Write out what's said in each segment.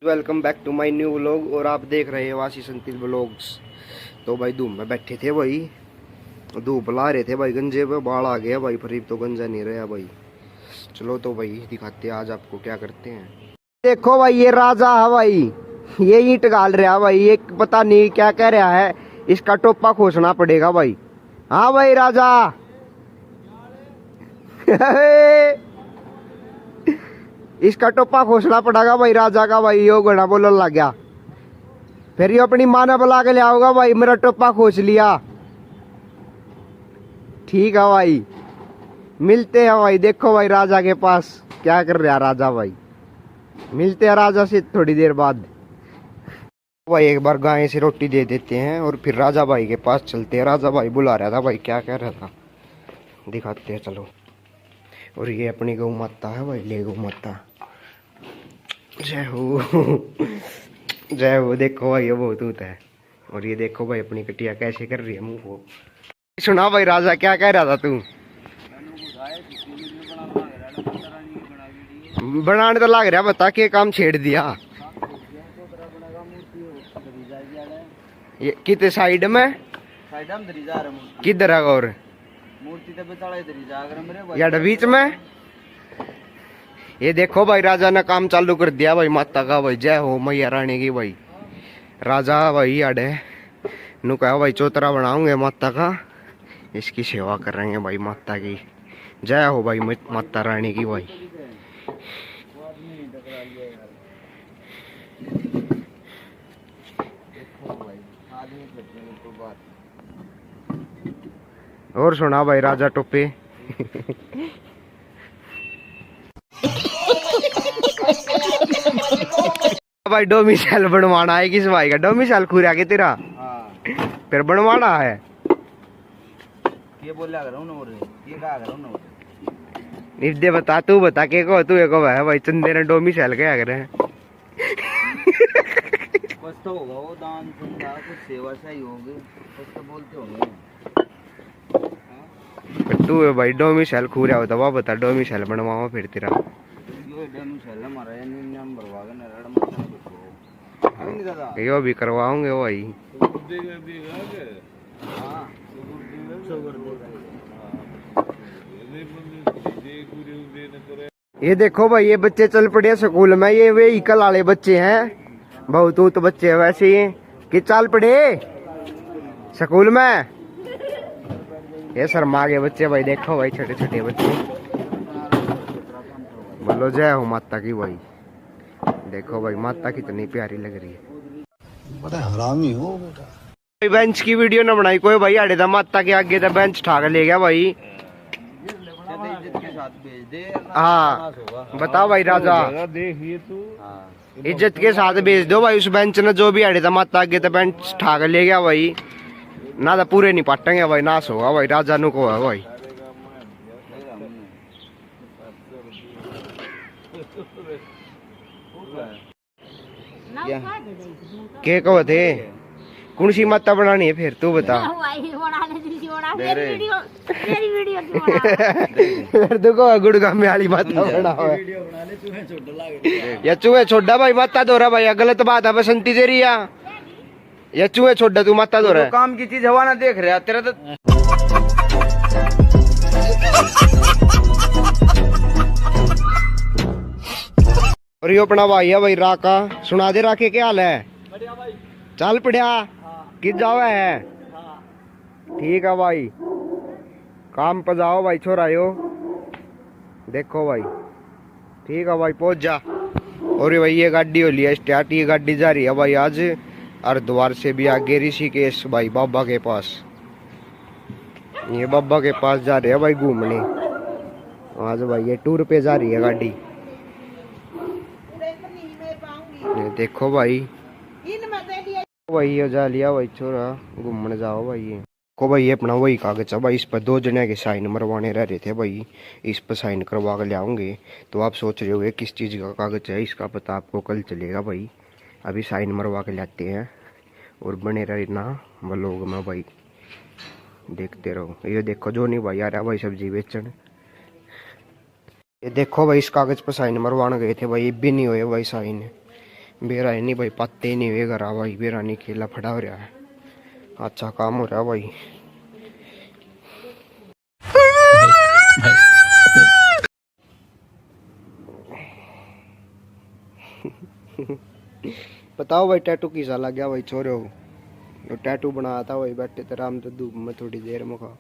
Welcome back to my new vlog. और आप देख रहे हो आशीष अंतिल व्लॉग्स। तो भाई धूप में बैठे थे भाई, धूप ला रहे थे भाई, गंजे पे बाढ़ आ गया भाई, फरीब तो गंजा नहीं रहा भाई। चलो तो भाई दिखाते हैं आज आपको क्या करते हैं। देखो भाई ये राजा है भाई, ये ईंट गाल रहा है भाई, ये पता नहीं क्या कह रहा है, इसका टोपा खोसना पड़ेगा भाई। हाँ भाई राजा इसका टोपा खोसना पड़ेगा भाई राजा का भाई। यो घड़ा बोलने लग गया, फिर ये अपनी माँ ने बुला के ले आओगा भाई, मेरा टोपा खोस लिया। ठीक है भाई, मिलते हैं भाई। देखो भाई राजा के पास क्या कर रहा राजा भाई, मिलते हैं राजा से थोड़ी देर बाद। भाई एक बार गाय से रोटी दे देते हैं और फिर राजा भाई के पास चलते हैं। राजा भाई बुला रहा था भाई, क्या कह रहा था दिखाते हैं चलो। और ये अपनी गौ माता है भाई, ले गौ माता, जय हो जय हो। देखो भाई ये बहुत होता है। और ये देखो भाई अपनी कटिया कैसे कर रही है मुंह को। सुना भाई राजा क्या कह रहा था तू? बनाने तो लग रहा, बता के काम छेड़ दिया। ये कितने साइड में किधर है? और या बीच में ये देखो भाई राजा ने काम चालू कर दिया भाई माता का भाई। जय हो मैया रानी की भाई। राजा भाई आड़े नु कहा भाई चौतरा बनाऊंगे माता का, इसकी सेवा कर रहे हैं भाई माता की। जय हो भाई माता रानी की भाई। और सुना भाई राजा टोपे भाई डोमिसाइल बनवाना है किस भाई का? डोमिसाइल खुरा के तेरा फिर बनवाना है। ये बोला करो ना, और ये कहा करो ना। निफ्दे बता, तू बता के को तू एक है भाई, चंदे ने डोमिसाइल क्या कर रहे हैं? कुछ तो होगा वो दान चंदा कुछ सेवा से ही होगी, कुछ तो बोलते होंगे। तू है भाई डोमिसाइल खुरा होता वह बता, डोमिसाइल बनवाओ फिर तेरा। ये डोमिसाइल हमारा ये नाम भरवा के नरड़ मत नहीं दादा, यो भी करवाओगे भाई। हां ये देखो भाई ये बच्चे चल पड़े स्कूल में, ये व्हीकल वाले बच्चे हैं, बहुत बच्चे हैं वैसे ही कि चल पड़े स्कूल में। ये शर्मा गए बच्चे भाई, देखो भाई छोटे छोटे बच्चे। बोलो जय हो माता की भाई। देखो भाई माता कितनी प्यारी लग रही है। बड़ा हरामी हो बेटा। कोई बेंच की वीडियो न बनाई कोई भाई, आड़े था माता के आगे था बेंच ठाक ले गया भाई। इज्जत के साथ भेज दे। हाँ बताओ भाई राजा, इज्जत के साथ भेज दो भाई उस बेंच ने, जो भी आड़े था माता आगे था बेंच ठाक ले गया भाई। ना तो पूरे नहीं पाटेंगे भाई, नाश होगा भाई राजा नु को है भाई। के कहो थे कौन सी माता बनानी है फिर तू बता। फिर देखो गुड़गांव में वाली माता बना हुआ है या चूहे छोड़ा भाई माता दो भाई, गलत बात है बसंती दे रही है या चूहे छोड़ा तू माता दो रहा। काम की चीज हवा ना देख रहा तेरा तो। और ये अपना भाई है भाई राका, सुना दे राके क्या हाल है? बढ़िया भाई। चल पड़िया किस जावा है? ठीक है भाई, काम पर जाओ भाई छोरा यो। देखो भाई ठीक है भाई पहुंच जा। और ये भाई ये गाड़ी हो लिया स्टार्ट, ये गाड़ी जा रही है भाई आज हरिद्वार से भी आगे ऋषिकेश भाई बाबा के पास। ये बाबा के पास जा रहे हैं भाई घूमने आज भाई, ये टूर पे जा रही है गाड़ी। ये देखो भाई भाई ये जा लिया भाई छोरा घूमने जाओ भाई। ये को भाई ये अपना वही कागज है भाई, इस पर 2 जने के साइन मरवाने रह रहे थे भाई, इस पर साइन करवा कर ले आऊंगे। तो आप सोच रहे हो किस चीज़ का कागज है, इसका पता आपको कल चलेगा भाई। अभी साइन मरवा के लाते हैं और बने रहना व्लॉग में भाई, देखते रहो। ये देखो जो नहीं भाई आ रहा भाई सब्जी बेचन। ये देखो भाई इस कागज पर साइन मरवाने गए थे भाई, भी नहीं हुए भाई साइन। बेरा ही नहीं भाई, पत्ते नहीं हुए घर भाई, बेरा नहीं खेला फड़ा हो रहा है। अच्छा काम हो रहा भाई। बताओ भाई टैटू किसा लग गया भाई छोरे हो? जो टैटू बनाया था भाई बैठे तेरा हम तो धूप में थोड़ी देर में खा,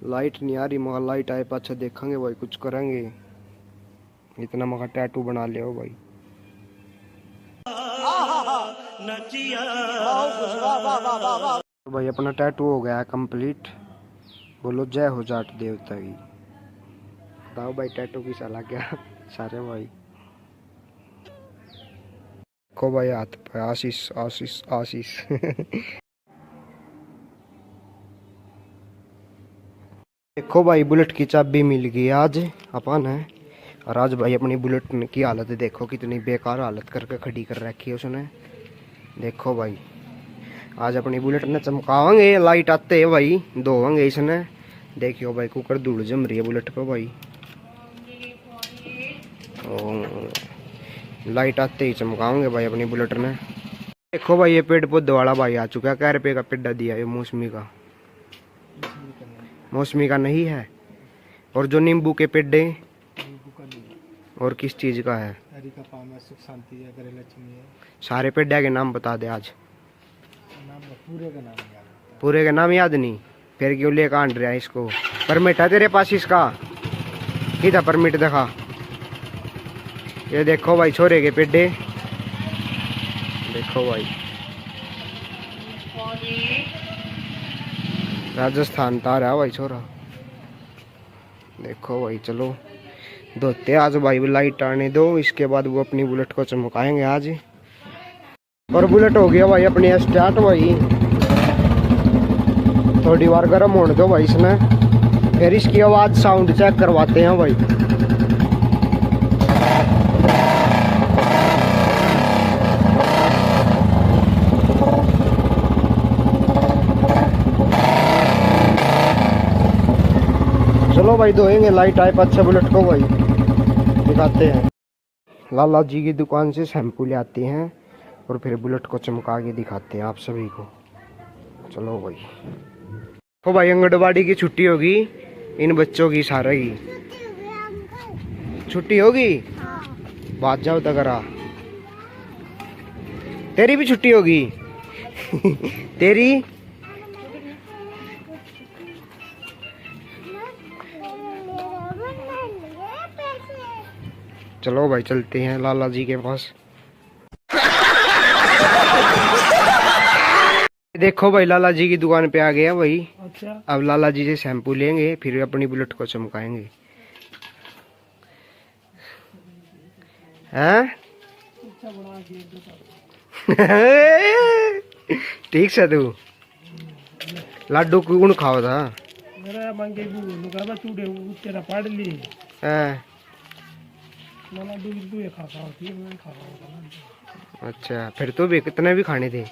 लाइट नहीं आ रही मगर लाइट आए पाछा देखेंगे भाई कुछ करेंगे। इतना मगर टैटू बना लिया हो भाई। भाई अपना टैटू हो गया कंप्लीट। बोलो जय हो जाट देवता की। बताओ भाई टैटू किसा लग गया सारे भाई को भाई हाथ पे आशीष आशीष आशीष। देखो भाई बुलेट की चाबी मिल गई आज अपन है। और आज भाई अपनी बुलेट की हालत देखो कितनी बेकार हालत करके खड़ी कर रखी है उसने। देखो भाई आज अपनी बुलेट ने चमकावांगे, लाइट आते है भाई धोवांगे इसने। देखियो भाई कुकर धूल जम रही है बुलेट पे भाई। लाइट आते ही चमकाओगे भाई अपनी बुलेट ने। देखो भाई ये पेड़ पौधे वाला भाई आ चुका है। क्या रुपये का पेड़ा दिया ये मौसमी का? मौसमी का नहीं है। और जो नींबू के पेड़े और किस चीज का है? सुख शांति है, लक्ष्मी है। सारे पेड़ा के नाम बता दे आज। पूरे का नाम याद नहीं? फिर क्यों ले कांड रहा है इसको? परमिट है तेरे पास इसका? किधर परमिट दिखा। ये देखो भाई छोरे के पेड़े, देखो भाई राजस्थान तार है भाई छोरा। देखो भाई चलो धोते आज भाई, लाइट आने दो इसके बाद वो अपनी बुलेट को चमकाएंगे आज। और बुलेट हो गया भाई अपनी स्टार्ट भाई। थोड़ी बार गर्म होने दो भाई इसमें, फिर इसकी आवाज साउंड चेक करवाते हैं भाई। चलो भाई धोएंगे, लाइट आए अच्छा बुलेट को भाई दिखाते हैं। लाला जी की दुकान से शैम्पू ले आते हैं और फिर बुलेट को चमका के दिखाते हैं आप सभी को। चलो भाई। तो भाई आंगनबाड़ी की छुट्टी होगी इन बच्चों की, सारे की छुट्टी होगी। बात जाओ तगरा, तेरी भी छुट्टी होगी। तेरी चलो भाई चलते हैं लाला जी के पास। देखो भाई लाला जी की दुकान पे आ गया भाई। अच्छा। अब लाला जी से शैम्पू लेंगे फिर अपनी बुलेट को चमकाएंगे। हैं? ठीक से तू लड्डू कौन खाओ था? अच्छा फिर तो भी कितने भी खाने थे?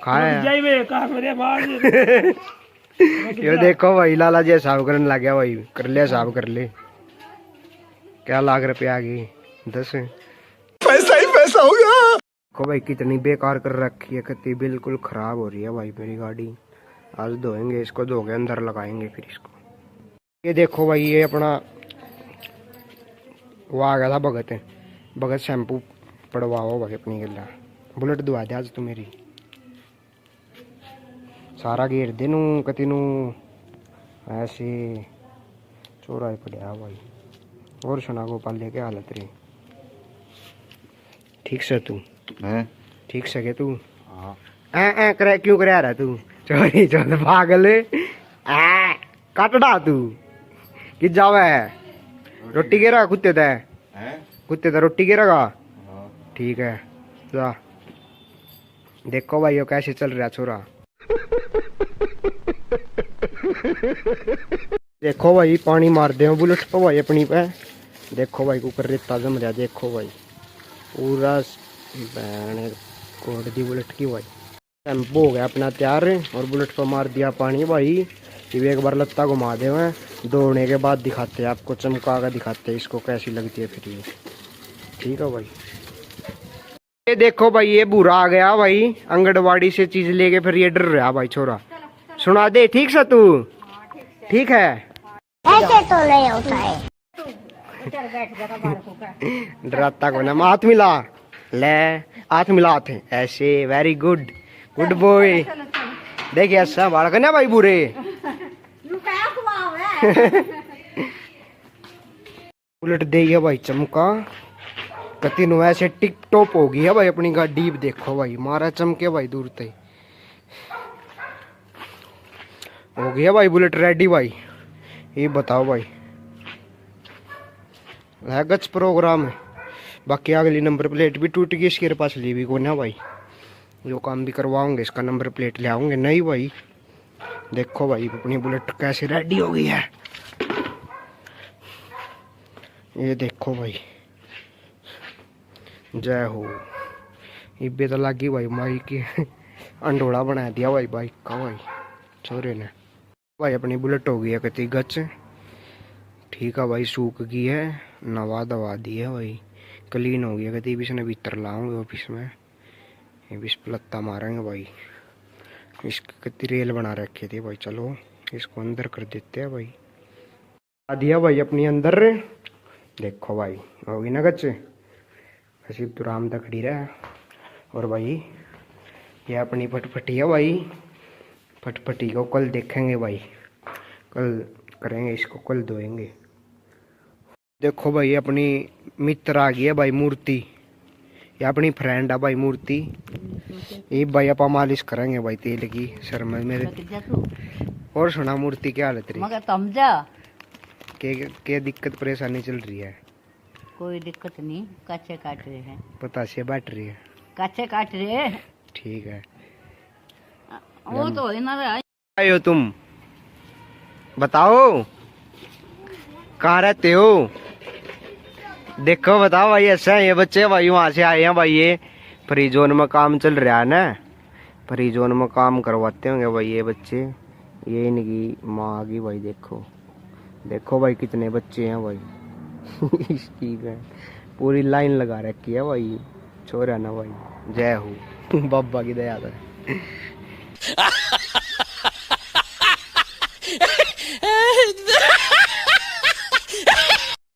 खाया। ये देखो भाई लाला जी हिसाब करने लग गया भाई। कर ले हिसाब कर ले। क्या लाख रुपए आ गए? 10। पैसा ही पैसा हो गया। को भाई कितनी बेकार कर रखी है, कितनी बिल्कुल खराब हो रही है भाई मेरी गाड़ी। आज धोएंगे इसको, धो के अंदर लगाएंगे फिर इसको। ये देखो भाई ये अपना वो आ गया था भगत। भगत शैम्पू पड़वाओ भाई अपनी गला। बुलेट धुआ दे आज तू मेरी। सारा घेर दे नू कति नू ऐसे चोरा पड़ा भाई। और सुना गोपाल ले के हालत रही? ठीक से तू है? ठीक से के तू? हाँ। ऐ करे क्यों करे रहा तू? चोरी चोर पागल है। काटड़ा तू कि जावे रोटी गिरा कुत्ते थे? कुत्ते थे रोटी गिरेगा? ठीक है जा। देखो भाई ये कैसे चल रहा छोरा। देखो भाई पानी मार दे बुलेट पे भाई अपनी पे। देखो भाई कुकर रेता जम रहा। देखो भाई पूरा कोड दी बुलेट की भाई। शैम्पू हो गया अपना तैयार और बुलेट पर मार दिया पानी भाई। ये एक बार लत्ता घुमा दे हुए, दौड़ने के बाद दिखाते हैं आपको, चमका कर दिखाते हैं इसको कैसी लगती है फिर ये। ठीक है भाई। ये देखो भाई, ये बुरा आ गया भाई, आंगनबाड़ी से चीज लेके फिर ये डर रहा भाई छोरा। सुना दे ठीक से तू, ठीक है। ऐसे तो नहीं होता है। डराता को ना, हाथ मिला, ले हाथ मिला थे ऐसे, वेरी गुड, गुड बॉय। देखिए ऐसा बालक ना भाई बुरे। उलट दे है भाई चमका, कति नु ऐसे टिक टॉप हो गई है भाई अपनी गाड़ी। देखो भाई मारा चमके भाई दूर तक हो गया भाई बुलेट रेडी भाई। ये बताओ भाई, है गच प्रोग्राम है। बाकी अगली नंबर प्लेट भी टूट गई इसके पास, ली भी को ना भाई। जो काम भी करवाओगे इसका नंबर प्लेट ले आओगे नहीं भाई। देखो भाई अपनी बुलेट कैसे रेडी हो गई है, ये देखो भाई, जय हो। इब्बे तो लगी भाई माई की अंडोड़ा बना दिया भाई बाइक का भाई छोरे ने। भाई अपनी बुलेट हो गई है कति गच, ठीक है भाई, सूख गई है, नवा दवा दी है भाई, क्लीन हो गया। कति भी इसने भीतर लाऊंगे ऑफिस में, ये भी पलत्ता मारेंगे भाई। इसकी कति रेल बना रखे थे भाई, चलो इसको अंदर कर देते हैं भाई। आ दिया भाई अपनी अंदर, देखो भाई होगी ना गच, ऐसी तो राम तक खड़ी रहा। और भाई ये अपनी फटफटी है भाई, फटफटी को कल देखेंगे भाई, कल करेंगे इसको, कल धोएंगे। देखो भाई अपनी मित्र आ गई है भाई मूर्ति, ये अपनी फ्रेंड है भाई मूर्ति। ये भाई अपा मालिश करेंगे भाई तेल की सर में मेरे। और सुना मूर्ति क्या हाल है तेरी? मगर समझा के दिक्कत परेशानी चल रही है? कोई दिक्कत नहीं, कच्चे काट रहे हैं, बतासे बैठ रही है, कच्चे काट रहे हैं। ठीक है। वो तो है ना रे। आए हो तुम, बताओ कहाँ रहते हो? देखो बताओ भाई, ऐसा है ये बच्चे भाई वहां से आए हैं भाई, ये फ्री जोन में काम चल रहा है ना, फ्री जोन में काम करवाते होंगे भाई ये बच्चे। ये इनकी माँ आ गई भाई, देखो देखो भाई कितने बच्चे हैं भाई इसकी पूरी लाइन लगा रखी है भाई छोरा ना भाई। जय हो बाबा की दया है।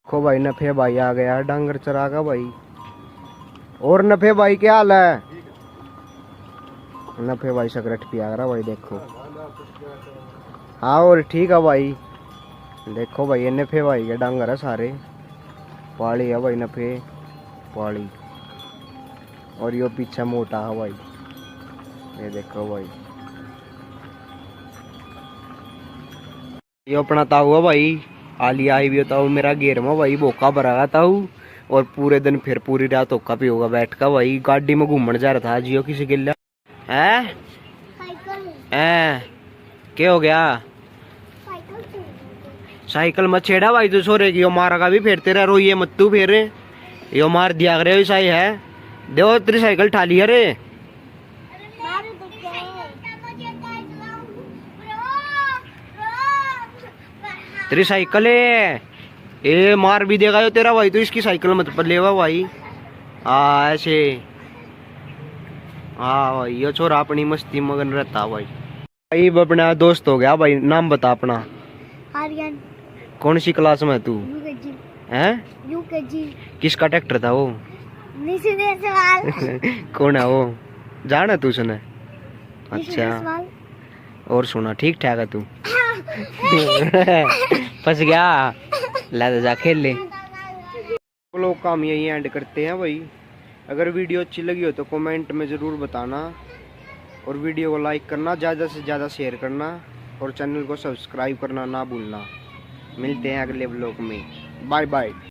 देखो भाई नफे भाई आ गया डांगर चरा का भाई। और नफे भाई क्या हाल है? नफे भाई सिगरेट पिया रहा भाई, देखो। हाँ और ठीक है भाई, देखो भाई ये नफे भाई के डांगर है सारे, पाली है भाई नफे पाली। और यो पीछे मोटा है भाई, ये देखो भाई। ये अपना ताऊ है भाई, आलिया आई भी होता हूँ मेरा गेर में भाई, बोका भरा था हूँ। और पूरे दिन फिर पूरी रात होका भी होगा बैठ का भाई। गाड़ी में घूमने जा रहा था जियो किसी गिल्ला है। क्या हो गया? साइकिल मत छेड़ा भाई तू, सोरे की मारा का भी फेरते रह रो, ये मत तू फेरे, यो मार दिया करे ऐसा ही है। देखो तेरी साइकिल ठा ली है रे, तेरी साइकिल है ये, मार भी देगा यो तेरा भाई, तो इसकी साइकिल मत पर लेवा भाई। हाँ ऐसे, हाँ भाई यो छोरा अपनी मस्ती मगन रहता भाई। भाई अपना दोस्त हो गया भाई, नाम बता अपना। आर्यन। कौन सी क्लास में तू है? यूकेजी। किसका ट्रैक्टर था वो? कौन है वो, जाना तू सुने? अच्छा और सुना ठीक ठाक है तू? फंस गया, ला जा खेल ले। लोग काम यही एंड करते हैं भाई। अगर वीडियो अच्छी लगी हो तो कमेंट में ज़रूर बताना, और वीडियो को लाइक करना, ज़्यादा से ज़्यादा शेयर करना, और चैनल को सब्सक्राइब करना ना भूलना। मिलते हैं अगले ब्लॉग में, बाय बाय।